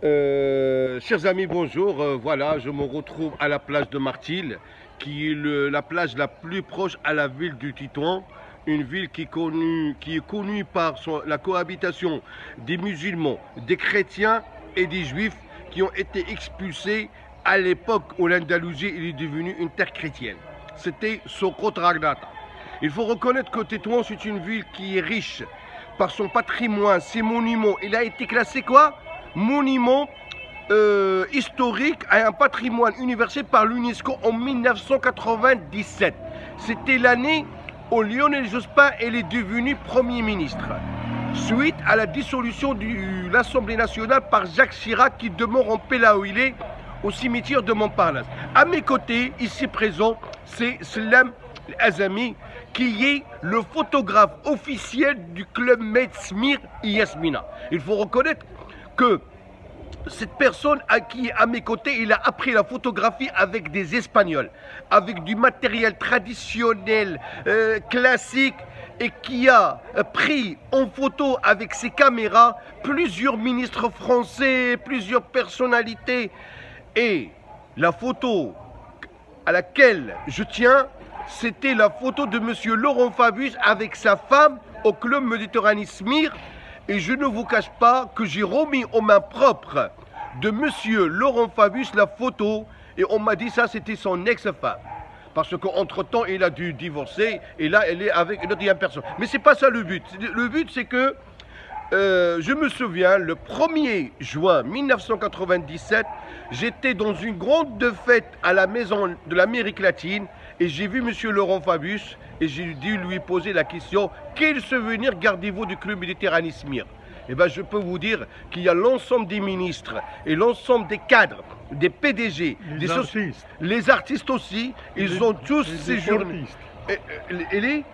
Chers amis, bonjour. Voilà, je me retrouve à la plage de Martil, qui est la plage la plus proche à la ville du Tétouan. Une ville qui est connue par la cohabitation des musulmans, des chrétiens et des juifs qui ont été expulsés à l'époque où l'Andalousie est devenue une terre chrétienne. C'était Socotra Ragnata. Il faut reconnaître que Tétouan, c'est une ville qui est riche par son patrimoine, ses monuments. Il a été classé quoi? Monument historique à un patrimoine universel par l'UNESCO en 1997. C'était l'année où Lionel Jospin est devenu Premier ministre, suite à la dissolution de l'Assemblée nationale par Jacques Chirac, qui demeure en paix là où il est, au cimetière de Montparnasse. À mes côtés, ici présent, c'est Slam Azami, qui est le photographe officiel du club Med Smir Yasmina. Il faut reconnaître que cette personne qui est à mes côtés, il a appris la photographie avec des Espagnols, avec du matériel traditionnel, classique, et qui a pris en photo avec ses caméras plusieurs ministres français, plusieurs personnalités. Et la photo à laquelle je tiens, c'était la photo de monsieur Laurent Fabius avec sa femme au club Méditerranée Smir. Et je ne vous cache pas que j'ai remis aux mains propres de monsieur Laurent Fabius la photo, et on m'a dit ça c'était son ex-femme. Parce qu'entre-temps, il a dû divorcer, et là, elle est avec une autre personne. Mais c'est pas ça le but. Le but, c'est que, je me souviens, le 1er juin 1997, j'étais dans une grande fête à la Maison de l'Amérique latine, et j'ai vu monsieur Laurent Fabius, et j'ai dû lui poser la question: quel souvenir gardez-vous du club Méditerranée Smir? Eh bien, je peux vous dire qu'il y a l'ensemble des ministres et l'ensemble des cadres, des PDG, les artistes aussi, ils ont tous séjourné. Et les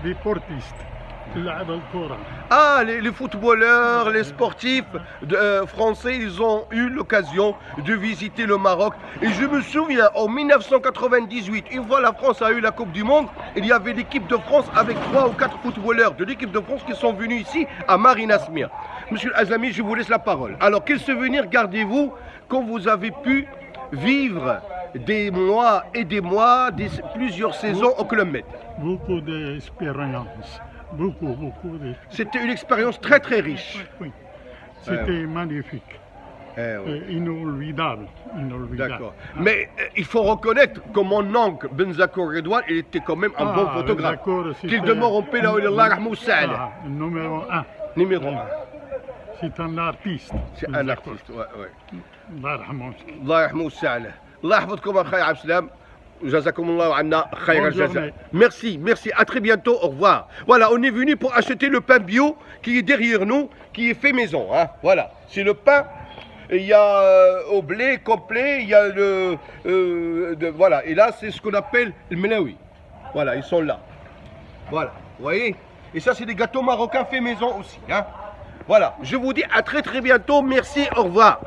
déportistes. Ah, les footballeurs, les sportifs français, ils ont eu l'occasion de visiter le Maroc. Et je me souviens, en 1998, une fois la France a eu la Coupe du Monde, il y avait l'équipe de France avec 3 ou 4 footballeurs de l'équipe de France qui sont venus ici à Marina Smir. Monsieur Azami, je vous laisse la parole. Alors, quel souvenir gardez-vous quand vous avez pu vivre des mois et des mois, plusieurs saisons au Club Med? Beaucoup d'expérience. Beaucoup. C'était une expérience très riche. Oui. C'était magnifique. Inolvidable. D'accord. Mais il faut reconnaître que mon oncle Benzakour Redouane, il était quand même un bon photographe. Qu'il demeure en paix là où il est. Numéro 1. Numéro 1. C'est un artiste. C'est un artiste, ouais. Allah yarhamou. Allah yarhamou Sa'ala. Allah yahfadkoum akhay Abdeslam. Merci, à très bientôt, au revoir. Voilà, on est venu pour acheter le pain bio qui est derrière nous, qui est fait maison. Hein. Voilà, c'est le pain, il y a au blé complet, il y a voilà, et là c'est ce qu'on appelle le melaoui. Voilà, ils sont là. Voilà, vous voyez. Et ça c'est des gâteaux marocains faits maison aussi. Hein. Voilà, je vous dis à très bientôt, merci, au revoir.